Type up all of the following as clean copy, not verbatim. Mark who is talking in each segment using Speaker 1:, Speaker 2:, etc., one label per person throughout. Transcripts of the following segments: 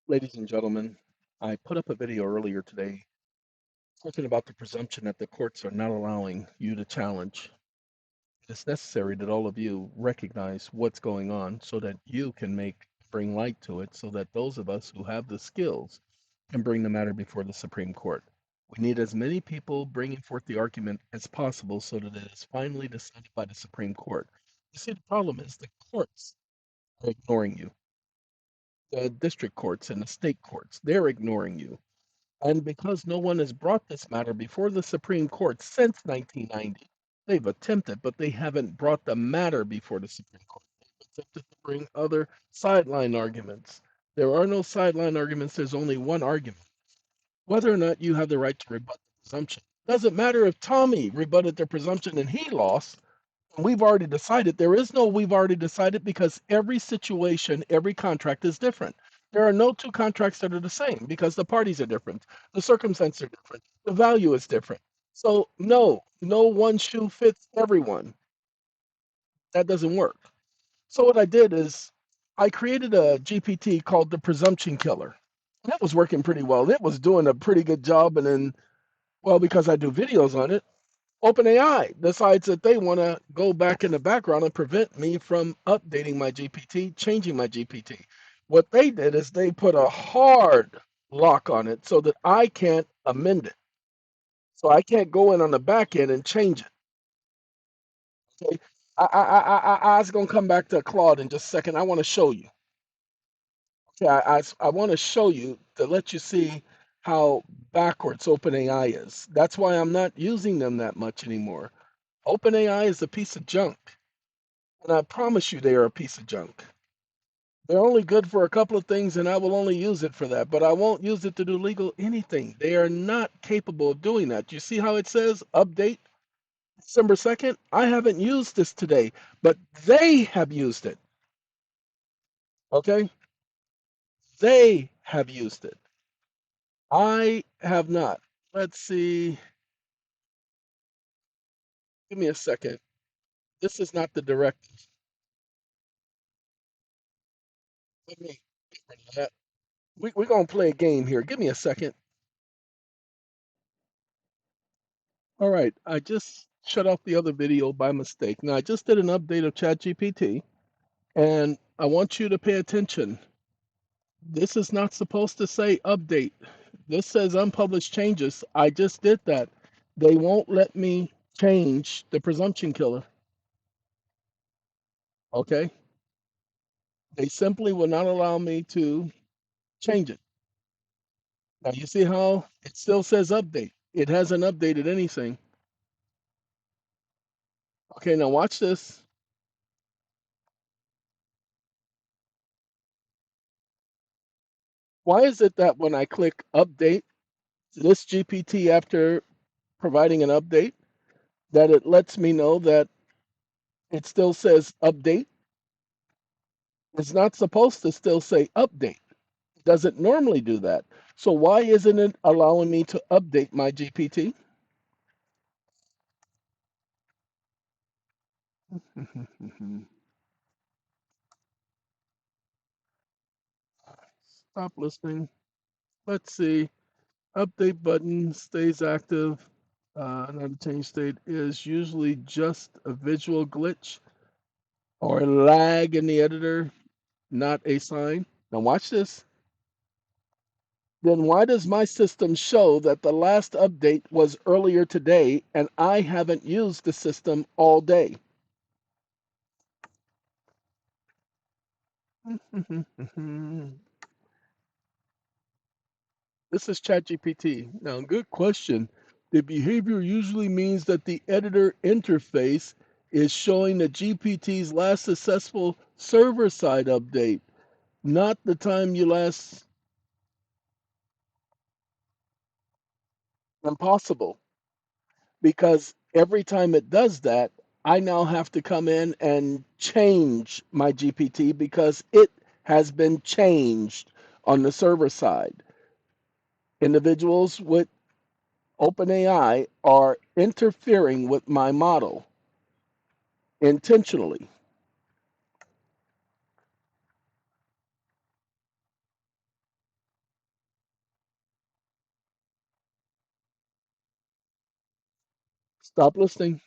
Speaker 1: Ladies and gentlemen, I put up a video earlier today talking about the presumption that the courts are not allowing you to challenge. It's necessary that all of you recognize what's going on so that you can bring light to it so that those of us who have the skills can bring the matter before the Supreme Court. We need as many people bringing forth the argument as possible so that it is finally decided by the Supreme Court. You see, the problem is the courts are ignoring you. The district courts and the state courts, they're ignoring you. And because no one has brought this matter before the Supreme Court since 1990, they've attempted, but they haven't brought the matter before the Supreme Court. They've attempted to bring other sideline arguments. There are no sideline arguments, there's only one argument. Whether or not you have the right to rebut the presumption. Doesn't matter if Tommy rebutted the presumption and he lost. We've already decided. There is no we've already decided because every situation, every contract is different. There are no two contracts that are the same because the parties are different. The circumstances are different. The value is different. So, no, no one shoe fits everyone. That doesn't work. So, what I did is I created a GPT called the Presumption Killer. That was working pretty well. It was doing a pretty good job. And then, well, because I do videos on it, OpenAI decides that they want to go back in the background and prevent me from updating my GPT, changing my GPT. What they did is they put a hard lock on it so that I can't amend it. So I can't go in on the back end and change it. Okay. I was going to come back to Claude in just a second. I want to show you. Okay. I want to show you to let you see how backwards OpenAI is. That's why I'm not using them that much anymore. OpenAI is a piece of junk. And I promise you they are a piece of junk. They're only good for a couple of things, and I will only use it for that, but I won't use it to do legal anything. They are not capable of doing that. You see how it says update December 2nd? I haven't used this today, but they have used it. Okay? They have used it. I have not. Let's see. Give me a second. This is not the directive. Let me get rid of that. We're going to play a game here. Give me a second. All right, I just shut off the other video by mistake. Now, I just did an update of ChatGPT, and I want you to pay attention. This is not supposed to say update. This says unpublished changes. I just did that. They won't let me change the presumption killer. Okay? They simply will not allow me to change it. Now, you see how it still says update. It hasn't updated anything. Okay, now watch this. Why is it that when I click update, this GPT after providing an update that it lets me know that it still says update. It's not supposed to still say update. It doesn't normally do that. So why isn't it allowing me to update my GPT? Stop listening. Let's see. Update button stays active. Not a change state is usually just a visual glitch or a lag in the editor, not a sign. Now watch this. Then why does my system show that the last update was earlier today and I haven't used the system all day? This is ChatGPT. Now, good question. The behavior usually means that the editor interface is showing the GPT's last successful server side update, not the time you last. Impossible. Because every time it does that, I now have to come in and change my GPT because it has been changed on the server side. Individuals with OpenAI are interfering with my model intentionally. Stop listening.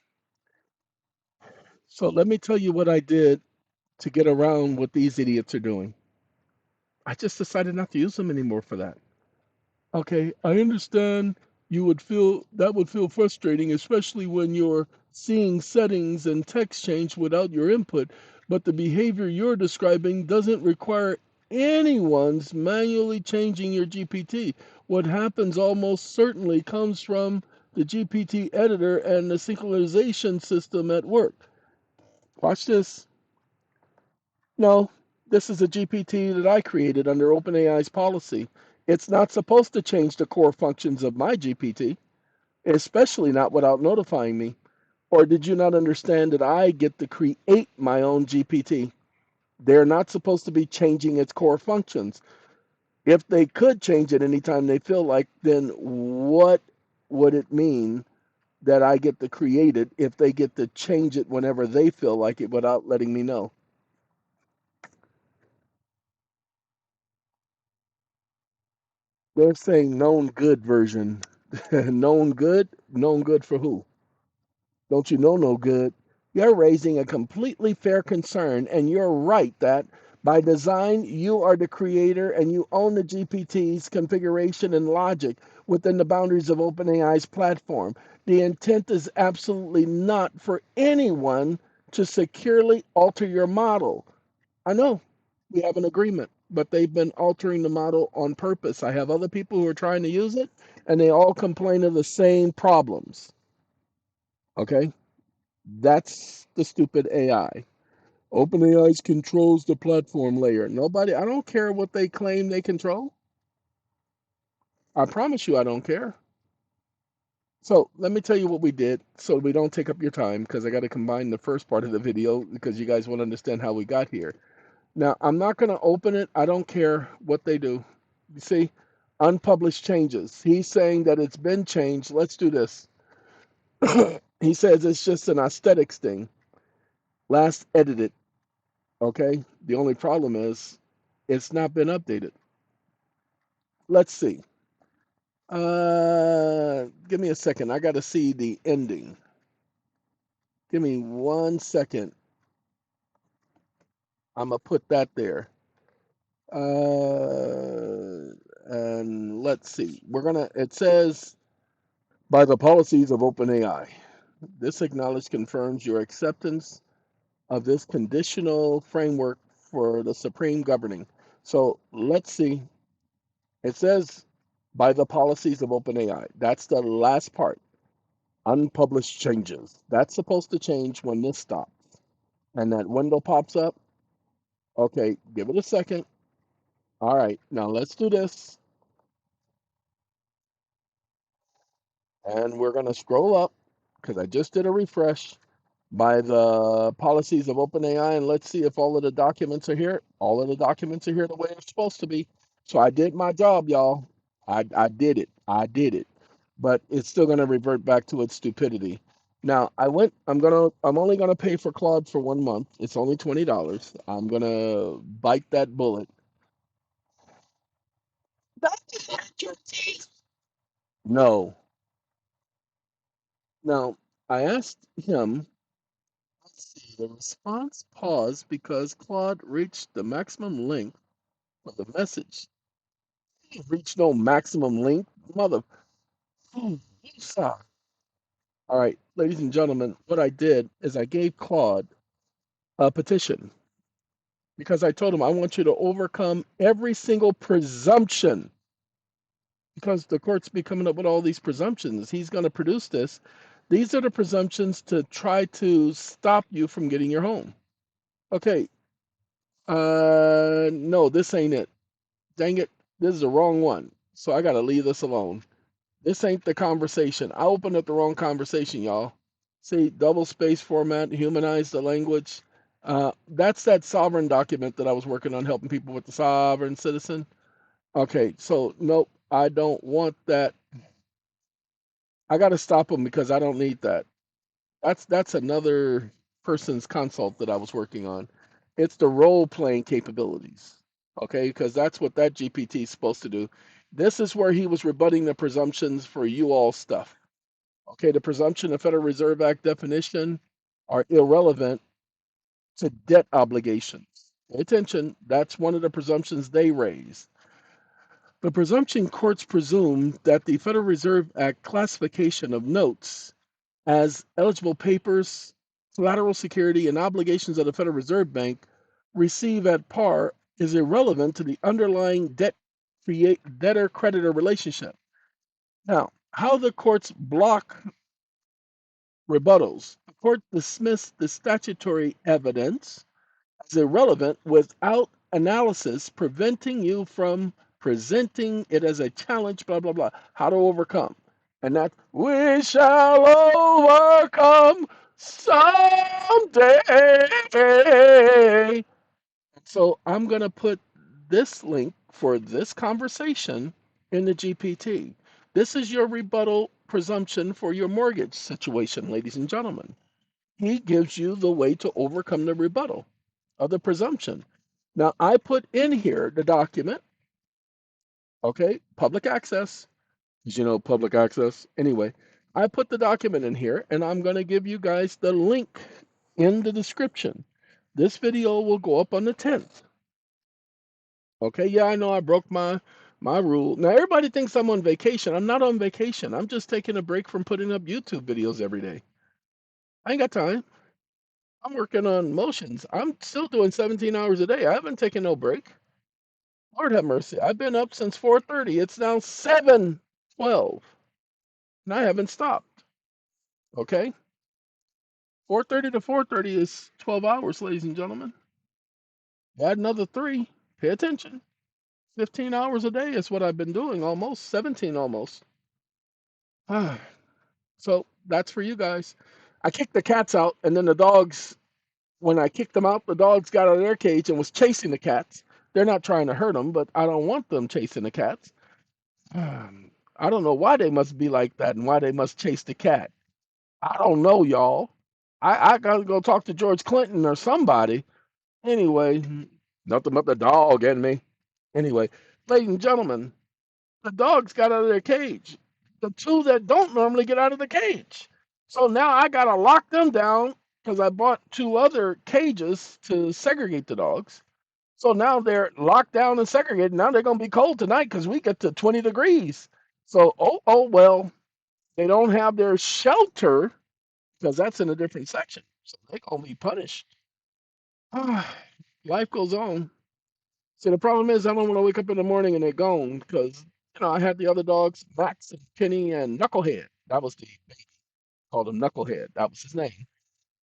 Speaker 1: So let me tell you what I did to get around what these idiots are doing. I just decided not to use them anymore for that. Okay, I understand you would feel that would feel frustrating, especially when you're seeing settings and text change without your input, but the behavior you're describing doesn't require anyone's manually changing your GPT. What happens almost certainly comes from the GPT editor and the synchronization system at work. Watch this. No, this is a GPT that I created under OpenAI's policy. It's not supposed to change the core functions of my GPT, especially not without notifying me. Or did you not understand that I get to create my own GPT? They're not supposed to be changing its core functions. If they could change it anytime they feel like, then what would it mean that I get to create it if they get to change it whenever they feel like it without letting me know? They're saying known good version. Known good? Known good for who? Don't you know no good? You're raising a completely fair concern, and you're right that by design, you are the creator and you own the GPT's configuration and logic within the boundaries of OpenAI's platform. The intent is absolutely not for anyone to securely alter your model. I know we have an agreement, but they've been altering the model on purpose. I have other people who are trying to use it, and they all complain of the same problems. Okay? That's the stupid AI. OpenAI controls the platform layer. Nobody, I don't care what they claim they control. I promise you, I don't care. So let me tell you what we did so we don't take up your time because I got to combine the first part of the video because you guys want to understand how we got here. Now, I'm not going to open it. I don't care what they do. You see, unpublished changes. He's saying that it's been changed. Let's do this. He says it's just an aesthetics thing. Last edited. Okay. The only problem is it's not been updated. Let's see. Give me a second. I got to see the ending. Give me 1 second. I'm gonna put that there. And let's see. We're gonna. It says by the policies of OpenAI. This acknowledge confirms your acceptance of this conditional framework for the supreme governing. So let's see. It says by the policies of OpenAI. That's the last part. Unpublished changes. That's supposed to change when this stops. And that window pops up. Okay, give it a second. All right, now let's do this. And we're going to scroll up because I just did a refresh by the policies of OpenAI, and let's see if all of the documents are here. All of the documents are here the way they're supposed to be. So I did my job, y'all. I did it. I did it. But it's still gonna revert back to its stupidity. Now I'm only gonna pay for Claude for 1 month. It's only $20. I'm gonna bite that bullet. No. Now I asked him. Let's see. The response paused because Claude reached the maximum length for the message. He reached no maximum length, mother. Sorry. All right, ladies and gentlemen, what I did is I gave Claude a petition because I told him I want you to overcome every single presumption because the courts be coming up with all these presumptions. He's going to produce this. These are the presumptions to try to stop you from getting your home. Okay. No, this ain't it. Dang it, this is the wrong one. So I gotta leave this alone. This ain't the conversation. I opened up the wrong conversation, y'all. See, double space format, humanize the language. That's that sovereign document that I was working on helping people with the sovereign citizen. Okay, so nope, I don't want that. I gotta stop them because I don't need that. That's another person's consult that I was working on. It's the role playing capabilities. Okay, because that's what that GPT is supposed to do. This is where he was rebutting the presumptions for you all stuff. Okay, the presumption of Federal Reserve Act definition are irrelevant to debt obligations. Pay attention, that's one of the presumptions they raise. The presumption courts presume that the Federal Reserve Act classification of notes as eligible papers, collateral security, and obligations of the Federal Reserve Bank receive at par is irrelevant to the underlying debtor creditor relationship. Now, how the courts block rebuttals. The court dismissed the statutory evidence as irrelevant without analysis, preventing you from presenting it as a challenge, blah, blah, blah. How to overcome. And that we shall overcome someday. So I'm going to put this link for this conversation in the GPT. This is your rebuttal presumption for your mortgage situation, ladies and gentlemen. He gives you the way to overcome the rebuttal of the presumption. Now, I put in here the document, okay, public access, because you know public access. Anyway, I put the document in here, and I'm going to give you guys the link in the description. This video will go up on the 10th. Okay, yeah, I know I broke my rule. Now everybody thinks I'm on vacation. I'm not on vacation. I'm just taking a break from putting up YouTube videos every day. I ain't got time. I'm working on motions. I'm still doing 17 hours a day. I haven't taken no break. Lord have mercy. I've been up since 4:30. It's now 7:12, and I haven't stopped. Okay? 4:30 to 4:30 is 12 hours, ladies and gentlemen. Add another 3. Pay attention. 15 hours a day is what I've been doing, almost 17 almost. So that's for you guys. I kicked the cats out, and then the dogs, when I kicked them out, the dogs got out of their cage and was chasing the cats. They're not trying to hurt them, but I don't want them chasing the cats. I don't know why they must be like that and why they must chase the cat. I don't know, y'all. I gotta go talk to George Clinton or somebody. Anyway, nothing but the dog and me. Anyway, ladies and gentlemen, the dogs got out of their cage. The 2 that don't normally get out of the cage. So now I gotta lock them down because I bought 2 other cages to segregate the dogs. So now they're locked down and segregated. Now they're gonna be cold tonight because we get to 20 degrees. So oh well, they don't have their shelter because that's in a different section. So they're gonna be punished. Life goes on. See, the problem is I don't want to wake up in the morning and they're gone because I had the other dogs, Max and Kenny and Knucklehead. That was the baby. Called him Knucklehead. That was his name.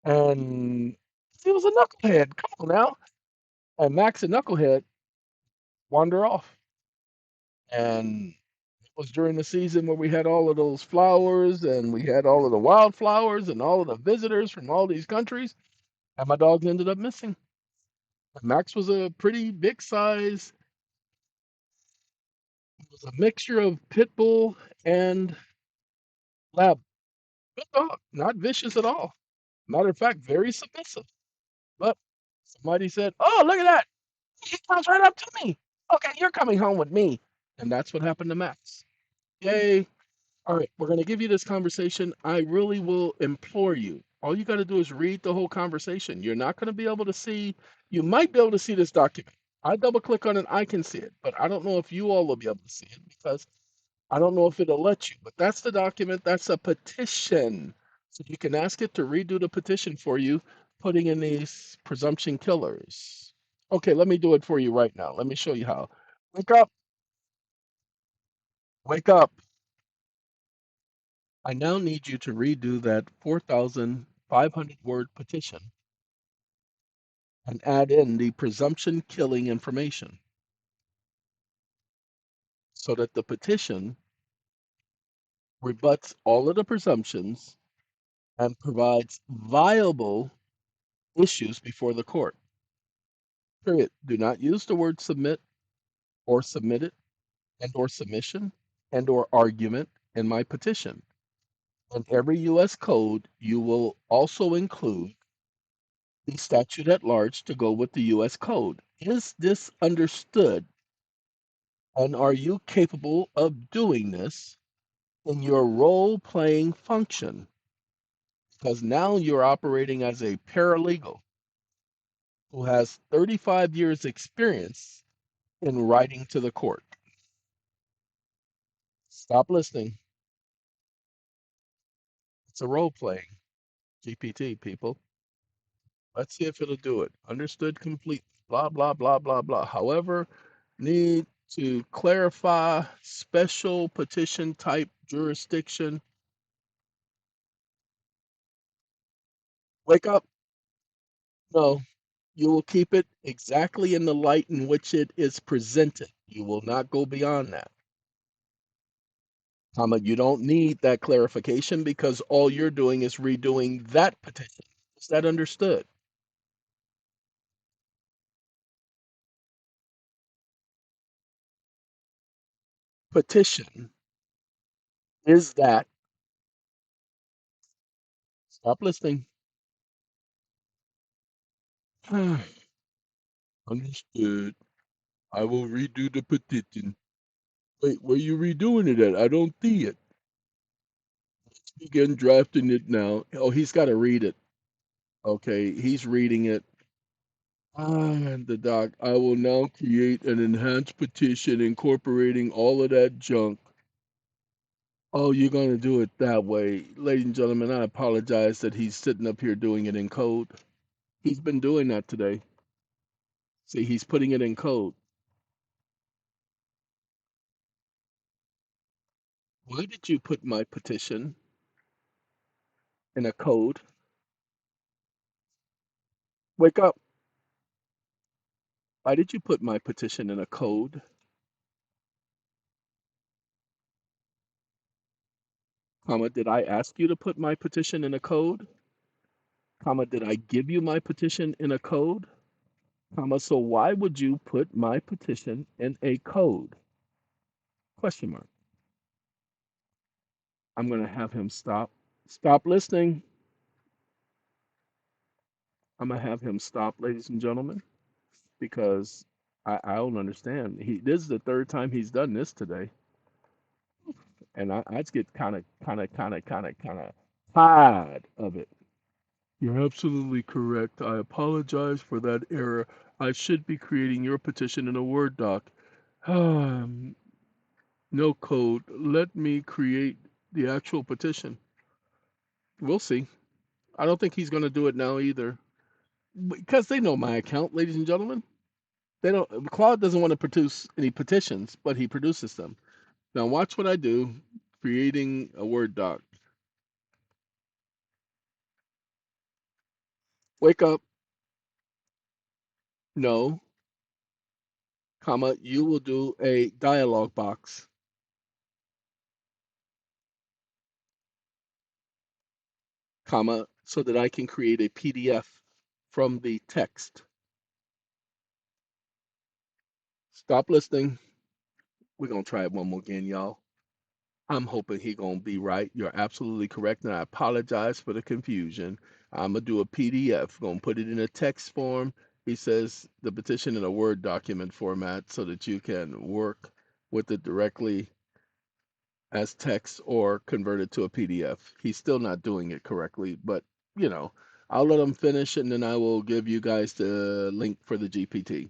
Speaker 1: And he was a knucklehead. Come on now. And Max and Knucklehead wander off. And it was during the season where we had all of those flowers and we had all of the wildflowers and all of the visitors from all these countries. And my dogs ended up missing. Max was a pretty big size. It was a mixture of pit bull and lab. Good dog, not vicious at all. Matter of fact, very submissive. But somebody said, "Oh, look at that! He comes right up to me. Okay, you're coming home with me." And that's what happened to Max. Yay! All right, we're going to give you this conversation. I really will implore you. All you got to do is read the whole conversation. You're not going to be able to see, you might be able to see this document. I double click on it, I can see it, but I don't know if you all will be able to see it because I don't know if it'll let you. But that's the document, that's a petition. So you can ask it to redo the petition for you, putting in these presumption killers. Okay, let me do it for you right now. Let me show you how. Wake up, wake up. I now need you to redo that 4,500 word petition and add in the presumption killing information so that the petition rebuts all of the presumptions and provides viable issues before the court. Period. Do not use the word submit or submitted and or submission and or argument in my petition. In every US code, you will also include the statute at large to go with the US code. Is this understood? And are you capable of doing this in your role-playing function, because now you're operating as a paralegal who has 35 years experience in writing to the court. Stop listening. It's a role-playing GPT, people. Let's see if it'll do it. Understood complete. Blah, blah, blah, blah, blah. However, need to clarify special petition type jurisdiction. Wake up. No, you will keep it exactly in the light in which it is presented. You will not go beyond that. Comma, you don't need that clarification because all you're doing is redoing that petition. Is that understood? Petition is that. Stop listening. Understood. I will redo the petition. Wait, where you redoing it at? I don't see it. Let's begin drafting it now. Oh, he's got to read it. Okay, he's reading it. The doc. I will now create an enhanced petition incorporating all of that junk. Oh, you're going to do it that way. Ladies and gentlemen, I apologize that he's sitting up here doing it in code. He's been doing that today. See, he's putting it in code. Why did you put my petition in a code? Wake up. Why did you put my petition in a code? Comma, did I ask you to put my petition in a code? Comma, did I give you my petition in a code? Comma, so why would you put my petition in a code? Question mark. I'm going to have him stop. Stop listening. I'm going to have him stop, ladies and gentlemen, because I don't understand. This is the third time he's done this today. And I just get kind of tired of it. You're absolutely correct. I apologize for that error. I should be creating your petition in a Word doc. No code. Let me create the actual petition. We'll see. I don't think he's going to do it now either. Because they know my account, ladies and gentlemen. They don't. Claude doesn't want to produce any petitions, but he produces them. Now watch what I do. Creating a Word doc. Wake up. No, comma. You will do a dialog box, comma, so that I can create a PDF from the text. Stop listening. We're gonna try it one more again, y'all. I'm hoping he gonna be right. You're absolutely correct, and I apologize for the confusion. I'm gonna do a PDF. Gonna put it in a text form. He says the petition in a Word document format so that you can work with it directly as text or convert it to a PDF. He's still not doing it correctly, but you know, I'll let him finish and then I will give you guys the link for the GPT.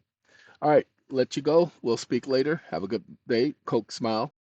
Speaker 1: All right, let you go. We'll speak later. Have a good day. Coke smile.